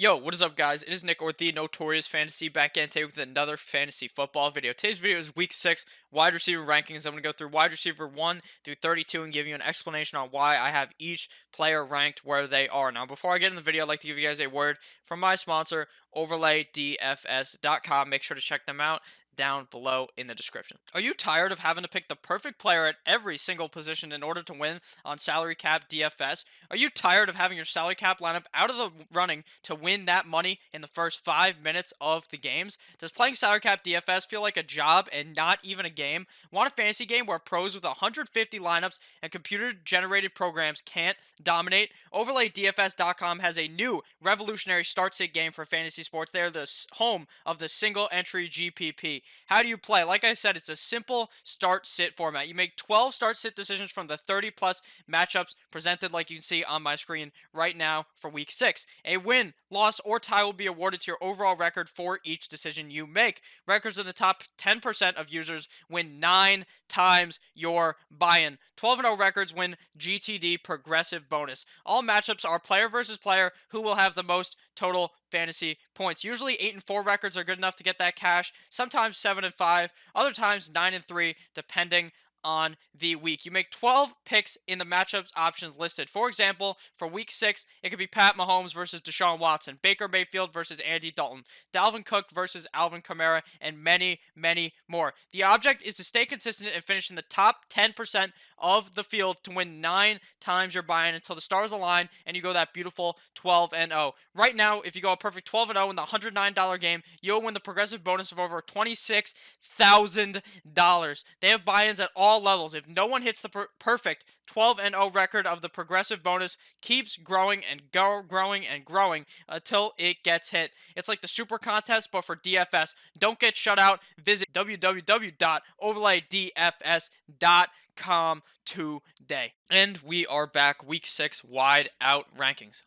Yo, what is up, guys? It is Nick, or the Notorious Fantasy, back in today with another fantasy football video. Today's video is Week 6 wide receiver rankings. I'm going to go through wide receiver 1 through 32 and give you an explanation on why I have each player ranked where they are. Now, before I get in the video, I'd like to give you guys a word from my sponsor, OverlayDFS.com. Make sure to check them out down below in the description. Are you tired of having to pick the perfect player at every single position in order to win on salary cap DFS? Are you tired of having your salary cap lineup out of the running to win that money in the first 5 minutes of the games? Does playing salary cap DFS feel like a job and not even a game? Want a fantasy game where pros with 150 lineups and computer generated programs can't dominate? OverlayDFS.com has a new revolutionary start sit game for fantasy sports. They're the home of the single entry GPP. How do you play? Like I said, it's a simple start sit format. You make 12 start sit decisions from the 30 plus matchups presented, like you can see on my screen right now for week 6. A win, loss, or tie will be awarded to your overall record for each decision you make. Records in the top 10% of users win 9 times your buy-in. 12-0 records win GTD progressive bonus. All matchups are player versus player who will have the most total fantasy points. Usually 8-4 records are good enough to get that cash. Sometimes 7-5. Other times 9-3, depending on the week. You make 12 picks in the matchups options listed. For example, for week 6, it could be Pat Mahomes versus Deshaun Watson, Baker Mayfield versus Andy Dalton, Dalvin Cook versus Alvin Kamara, and many, many more. The object is to stay consistent and finish in the top 10% of the field to win 9 times your buy-in until the stars align and you go that beautiful 12-0. Right now, if you go a perfect 12-0 in the $109 game, you'll win the progressive bonus of over $26,000. They have buy-ins at all levels. If no one hits the perfect 12-0 record of the progressive bonus, keeps growing and growing and growing until it gets hit. It's like the super contest, but for DFS. Don't get shut out. Visit www.overlaydfs.com today. And we are back, week 6 wide out rankings.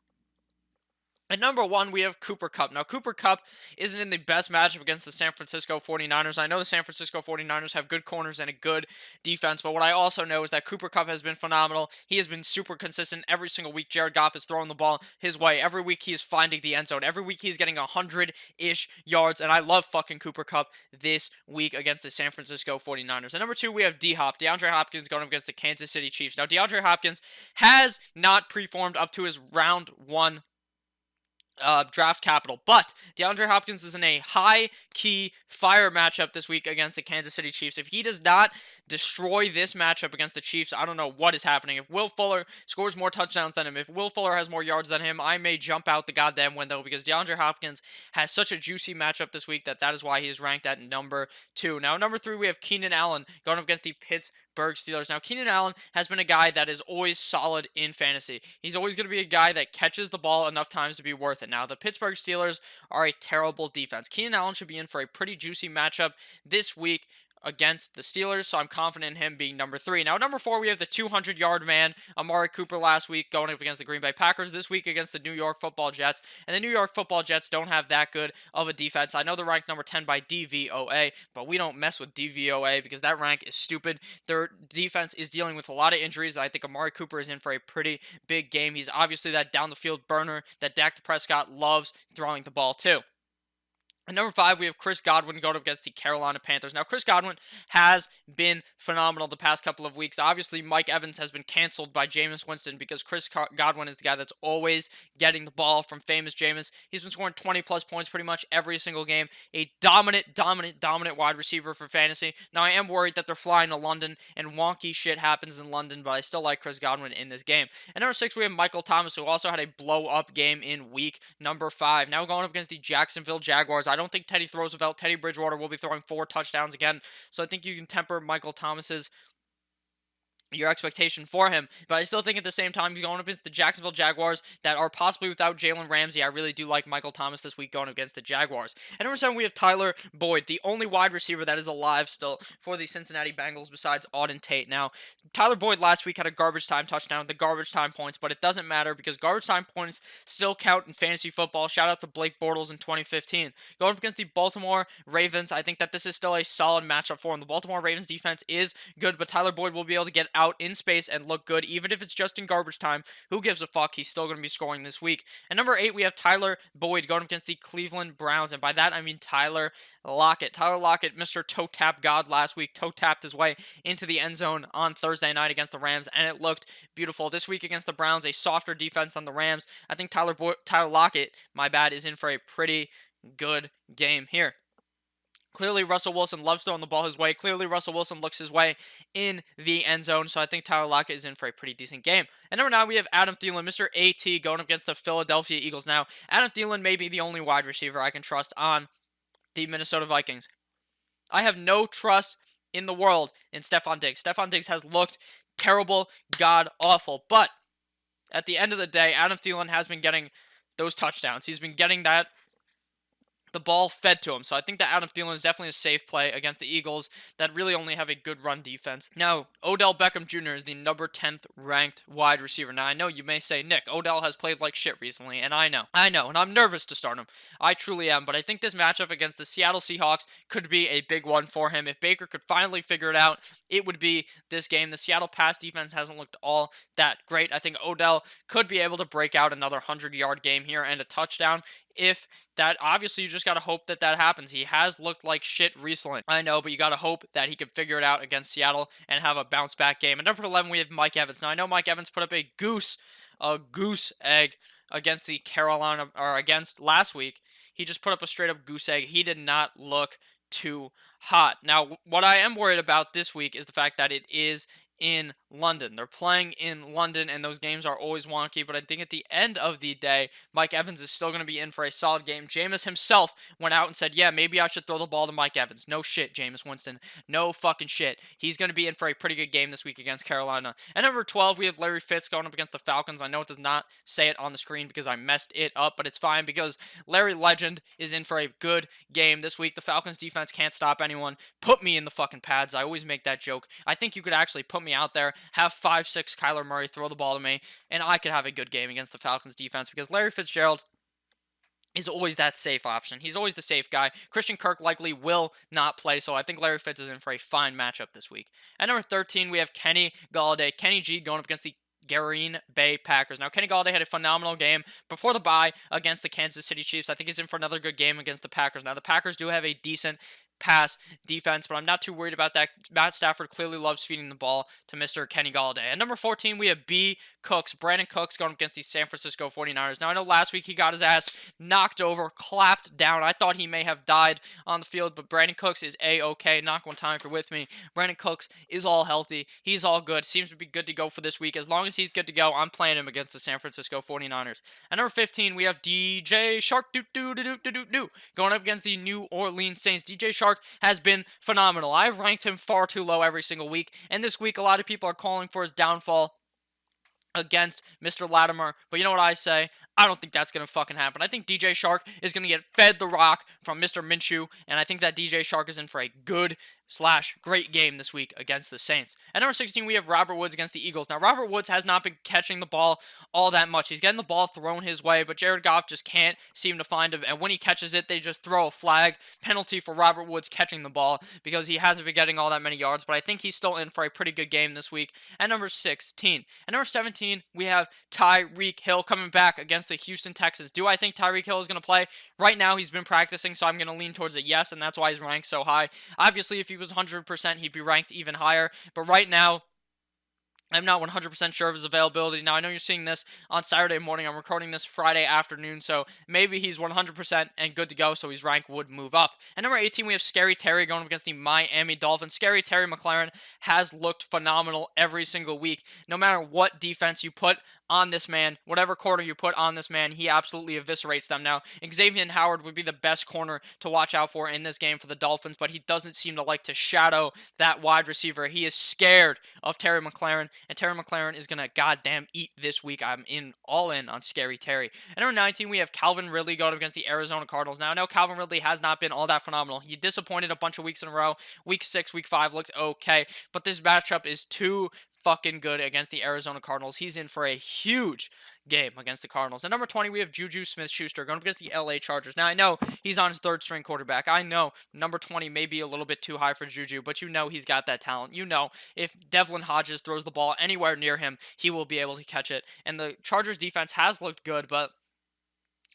At number 1, we have Cooper Kupp. Now, Cooper Kupp isn't in the best matchup against the San Francisco 49ers. I know the San Francisco 49ers have good corners and a good defense, but what I also know is that Cooper Kupp has been phenomenal. He has been super consistent every single week. Jared Goff is throwing the ball his way. Every week he is finding the end zone. Every week he's getting 100-ish yards, and I love fucking Cooper Kupp this week against the San Francisco 49ers. At number 2, we have D-Hop, DeAndre Hopkins, going up against the Kansas City Chiefs. Now, DeAndre Hopkins has not performed up to his round 1 draft capital. But DeAndre Hopkins is in a high-key fire matchup this week against the Kansas City Chiefs. If he does not destroy this matchup against the Chiefs, I don't know what is happening. If Will Fuller scores more touchdowns than him, if Will Fuller has more yards than him, I may jump out the goddamn window because DeAndre Hopkins has such a juicy matchup this week that is why he is ranked at number 2. Now, number 3, we have Keenan Allen going up against the Pittsburgh Steelers. Now, Keenan Allen has been a guy that is always solid in fantasy. He's always going to be a guy that catches the ball enough times to be worth it. Now, the Pittsburgh Steelers are a terrible defense. Keenan Allen should be in for a pretty juicy matchup this week against the Steelers, so I'm confident in him being number 3. Now, number 4, we have the 200-yard man, Amari Cooper, last week going up against the Green Bay Packers, this week against the New York Football Jets, and the New York Football Jets don't have that good of a defense. I know they're ranked number 10 by DVOA, but we don't mess with DVOA because that rank is stupid. Their defense is dealing with a lot of injuries. I think Amari Cooper is in for a pretty big game. He's obviously that down-the-field burner that Dak Prescott loves throwing the ball to. At number 5, we have Chris Godwin going up against the Carolina Panthers. Now, Chris Godwin has been phenomenal the past couple of weeks. Obviously, Mike Evans has been canceled by Jameis Winston because Chris Godwin is the guy that's always getting the ball from famous Jameis. He's been scoring 20-plus points pretty much every single game. A dominant wide receiver for fantasy. Now, I am worried that they're flying to London and wonky shit happens in London, but I still like Chris Godwin in this game. At number 6, we have Michael Thomas, who also had a blow-up game in week number 5. Now going up against the Jacksonville Jaguars. I don't think Teddy Roosevelt, Teddy Bridgewater will be throwing 4 touchdowns again. So I think you can temper Michael Thomas's your expectation for him, but I still think at the same time, going up against the Jacksonville Jaguars that are possibly without Jalen Ramsey, I really do like Michael Thomas this week going against the Jaguars. At number 7, we have Tyler Boyd, the only wide receiver that is alive still for the Cincinnati Bengals besides Auden Tate. Now, Tyler Boyd last week had a garbage time touchdown, the garbage time points, but it doesn't matter because garbage time points still count in fantasy football. Shout out to Blake Bortles in 2015. Going up against the Baltimore Ravens, I think that this is still a solid matchup for him. The Baltimore Ravens defense is good, but Tyler Boyd will be able to get out out in space and look good, even if it's just in garbage time. Who gives a fuck? He's still going to be scoring this week. At number 8, we have Tyler Boyd going up against the Cleveland Browns, and by that I mean Tyler Lockett. Tyler Lockett, Mr. Toe Tap God last week, toe tapped his way into the end zone on Thursday night against the Rams, and it looked beautiful. This week against the Browns, a softer defense than the Rams. I think Tyler Lockett, my bad, is in for a pretty good game here. Clearly, Russell Wilson loves throwing the ball his way. Clearly, Russell Wilson looks his way in the end zone. So I think Tyler Lockett is in for a pretty decent game. And number 9, we have Adam Thielen, Mr. AT, going up against the Philadelphia Eagles. Now, Adam Thielen may be the only wide receiver I can trust on the Minnesota Vikings. I have no trust in the world in Stephon Diggs. Stephon Diggs has looked terrible, god-awful. But at the end of the day, Adam Thielen has been getting those touchdowns. He's been getting the ball fed to him. So I think that Adam Thielen is definitely a safe play against the Eagles that really only have a good run defense. Now, Odell Beckham Jr. is the number 10th ranked wide receiver. Now, I know you may say, Nick, Odell has played like shit recently, and I know, and I'm nervous to start him. I truly am, but I think this matchup against the Seattle Seahawks could be a big one for him. If Baker could finally figure it out, it would be this game. The Seattle pass defense hasn't looked all that great. I think Odell could be able to break out another 100-yard game here and a touchdown. If that, obviously, you just got to hope that happens. He has looked like shit recently. I know, but you got to hope that he can figure it out against Seattle and have a bounce back game. At number 11, we have Mike Evans. Now, I know Mike Evans put up a goose egg against the Carolina, or against last week. He just put up a straight up goose egg. He did not look too hot. Now, what I am worried about this week is the fact that it is in London. They're playing in London, and those games are always wonky, but I think at the end of the day, Mike Evans is still going to be in for a solid game. Jameis himself went out and said, yeah, maybe I should throw the ball to Mike Evans. No shit, Jameis Winston. No fucking shit. He's going to be in for a pretty good game this week against Carolina. At number 12, we have Larry Fitz going up against the Falcons. I know it does not say it on the screen because I messed it up, but it's fine because Larry Legend is in for a good game this week. The Falcons defense can't stop anyone. Put me in the fucking pads. I always make that joke. I think you could actually put me out there, have 5'6" Kyler Murray throw the ball to me, and I could have a good game against the Falcons defense because Larry Fitzgerald is always that safe option. He's always the safe guy. Christian Kirk likely will not play, so I think Larry Fitz is in for a fine matchup this week. At number 13, we have Kenny Golladay. Kenny G going up against the Green Bay Packers. Now, Kenny Golladay had a phenomenal game before the bye against the Kansas City Chiefs. I think he's in for another good game against the Packers. Now, the Packers do have a decent pass defense, but I'm not too worried about that. Matt Stafford clearly loves feeding the ball to Mr. Kenny Golladay. At number 14, we have B. Cooks. Brandon Cooks going against the San Francisco 49ers. Now, I know last week he got his ass knocked over, clapped down. I thought he may have died on the field, but Brandon Cooks is A-okay. Knock one time if you're with me. Brandon Cooks is all healthy. He's all good. Seems to be good to go for this week. As long as he's good to go, I'm playing him against the San Francisco 49ers. At number 15, we have DJ Shark going up against the New Orleans Saints. DJ Shark has been phenomenal. I've ranked him far too low every single week, and this week a lot of people are calling for his downfall against Mr. Latimer, but you know what I say? I don't think that's going to fucking happen. I think DJ Shark is going to get fed the rock from Mr. Minshew, and I think that DJ Shark is in for a good/great game this week against the Saints. At number 16, we have Robert Woods against the Eagles. Now, Robert Woods has not been catching the ball all that much. He's getting the ball thrown his way, but Jared Goff just can't seem to find him, and when he catches it, they just throw a flag penalty for Robert Woods catching the ball because he hasn't been getting all that many yards, but I think he's still in for a pretty good game this week. At number 16. At number 17, we have Tyreek Hill coming back against the Houston Texans. Do I think Tyreek Hill is going to play? Right now, he's been practicing, so I'm going to lean towards a yes, and that's why he's ranked so high. Obviously, if he was 100%, he'd be ranked even higher, but right now, I'm not 100% sure of his availability. Now, I know you're seeing this on Saturday morning. I'm recording this Friday afternoon, so maybe he's 100% and good to go, so his rank would move up. At number 18, we have Scary Terry going up against the Miami Dolphins. Scary Terry McLaurin has looked phenomenal every single week. No matter what defense you put on this man, whatever corner you put on this man, he absolutely eviscerates them. Now, Xavier Howard would be the best corner to watch out for in this game for the Dolphins, but he doesn't seem to like to shadow that wide receiver. He is scared of Terry McLaurin, and Terry McLaurin is going to goddamn eat this week. I'm all in on Scary Terry. At number 19, we have Calvin Ridley going up against the Arizona Cardinals. Now, I know Calvin Ridley has not been all that phenomenal. He disappointed a bunch of weeks in a row. Week 6, Week 5 looked okay, but this matchup is too fucking good against the Arizona Cardinals. He's in for a huge game against the Cardinals. At number 20, we have Juju Smith-Schuster going up against the LA Chargers. Now, I know he's on his third string quarterback. I know number 20 may be a little bit too high for Juju, but you know he's got that talent. You know if Devlin Hodges throws the ball anywhere near him, he will be able to catch it. And the Chargers defense has looked good, but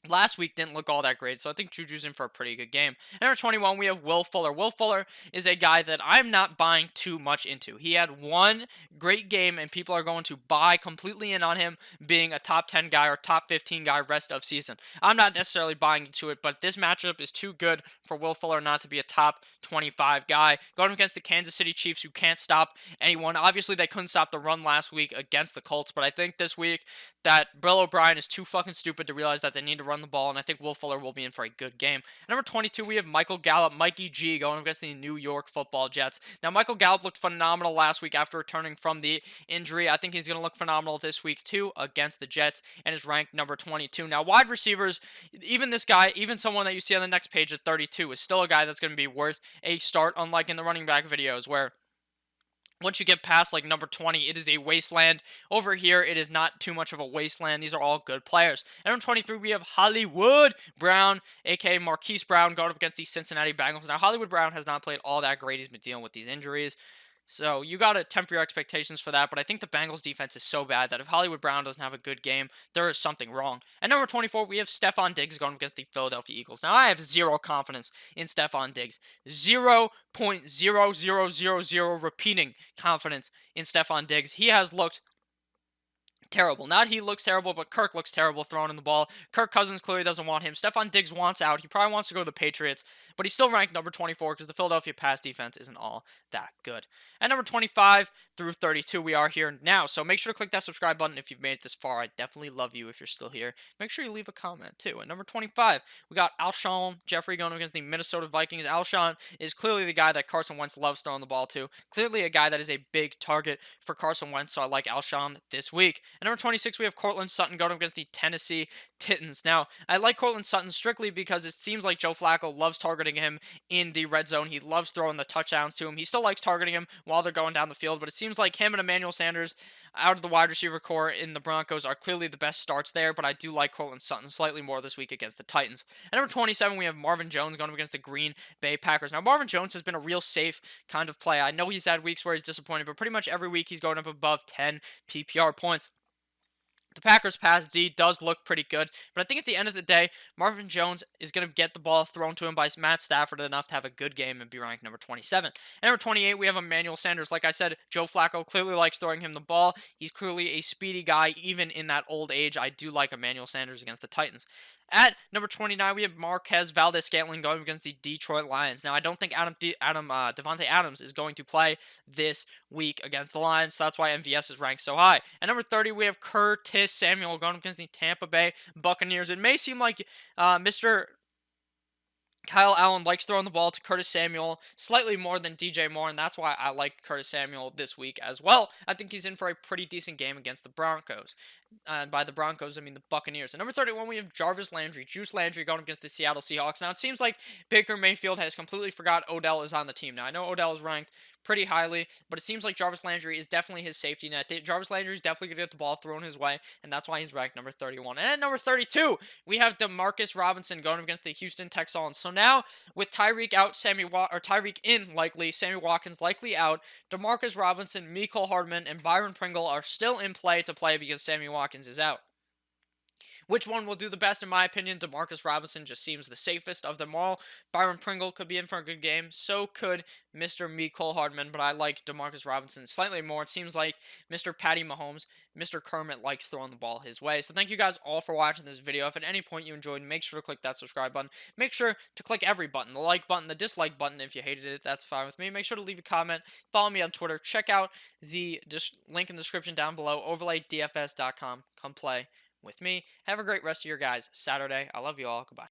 last week didn't look all that great, so I think Juju's in for a pretty good game. At number 21, we have Will Fuller. Will Fuller is a guy that I'm not buying too much into. He had one great game, and people are going to buy completely in on him being a top 10 guy or top 15 guy rest of season. I'm not necessarily buying into it, but this matchup is too good for Will Fuller not to be a top 25 guy. Going against the Kansas City Chiefs, who can't stop anyone. Obviously, they couldn't stop the run last week against the Colts, but I think this week that Bill O'Brien is too fucking stupid to realize that they need to run the ball, and I think Will Fuller will be in for a good game. At number 22, we have Michael Gallup, Mikey G, going against the New York Football Jets. Now, Michael Gallup looked phenomenal last week after returning from the injury. I think he's going to look phenomenal this week, too, against the Jets, and is ranked number 22. Now, wide receivers, even this guy, even someone that you see on the next page at 32, is still a guy that's going to be worth a start, unlike in the running back videos, where once you get past like number 20, it is a wasteland. Over here, it is not too much of a wasteland. These are all good players. At number 23, we have Hollywood Brown, aka Marquise Brown, going up against the Cincinnati Bengals. Now, Hollywood Brown has not played all that great. He's been dealing with these injuries. So you got to temper your expectations for that, but I think the Bengals defense is so bad that if Hollywood Brown doesn't have a good game, there is something wrong. At number 24, we have Stephon Diggs going against the Philadelphia Eagles. Now, I have zero confidence in Stephon Diggs. 0.0000 repeating confidence in Stephon Diggs. He has looked terrible. Not he looks terrible, but Kirk looks terrible throwing in the ball. Kirk Cousins clearly doesn't want him. Stephon Diggs wants out. He probably wants to go to the Patriots, but he's still ranked number 24 because the Philadelphia pass defense isn't all that good. At number 25 through 32, we are here now. So make sure to click that subscribe button if you've made it this far. I definitely love you if you're still here. Make sure you leave a comment too. At number 25, we got Alshon Jeffrey going against the Minnesota Vikings. Alshon is clearly the guy that Carson Wentz loves throwing the ball to. Clearly a guy that is a big target for Carson Wentz, so I like Alshon this week. At number 26, we have Courtland Sutton going up against the Tennessee Titans. Now, I like Courtland Sutton strictly because it seems like Joe Flacco loves targeting him in the red zone. He loves throwing the touchdowns to him. He still likes targeting him while they're going down the field, but it seems like him and Emmanuel Sanders out of the wide receiver core in the Broncos are clearly the best starts there, but I do like Courtland Sutton slightly more this week against the Titans. At number 27, we have Marvin Jones going up against the Green Bay Packers. Now, Marvin Jones has been a real safe kind of play. I know he's had weeks where he's disappointed, but pretty much every week he's going up above 10 PPR points. The Packers' pass D does look pretty good, but I think at the end of the day, Marvin Jones is going to get the ball thrown to him by Matt Stafford enough to have a good game and be ranked number 27. At number 28, we have Emmanuel Sanders. Like I said, Joe Flacco clearly likes throwing him the ball. He's clearly a speedy guy, even in that old age. I do like Emmanuel Sanders against the Titans. At number 29, we have Marquez Valdes-Scantling going against the Detroit Lions. Now, I don't think Devontae Adams is going to play this week against the Lions, so that's why MVS is ranked so high. At number 30, we have Curtis Samuel going against the Tampa Bay Buccaneers. It may seem like Mr. Kyle Allen likes throwing the ball to Curtis Samuel slightly more than DJ Moore, and that's why I like Curtis Samuel this week as well. I think he's in for a pretty decent game against the Broncos. And by the Broncos, I mean the Buccaneers. At number 31, we have Jarvis Landry, Juice Landry going against the Seattle Seahawks. Now, it seems like Baker Mayfield has completely forgot Odell is on the team. Now, I know Odell is ranked pretty highly, but it seems like Jarvis Landry is definitely his safety net. Jarvis Landry is definitely going to get the ball thrown his way, and that's why he's ranked number 31. And at number 32, we have Demarcus Robinson going against the Houston Texans. So now, with Tyreek out, Tyreek in likely, Sammy Watkins likely out, Demarcus Robinson, Mecole Hardman, and Byron Pringle are still in play because Sammy Watkins is out. Which one will do the best, in my opinion? Demarcus Robinson just seems the safest of them all. Byron Pringle could be in for a good game. So could Mr. Mecole Hardman, but I like Demarcus Robinson slightly more. It seems like Mr. Patty Mahomes, Mr. Kermit likes throwing the ball his way. So thank you guys all for watching this video. If at any point you enjoyed, make sure to click that subscribe button. Make sure to click every button. The like button, the dislike button. If you hated it, that's fine with me. Make sure to leave a comment. Follow me on Twitter. Check out the link in the description down below. OverlayDFS.com. Come play with me. Have a great rest of your guys' Saturday. I love you all. Goodbye.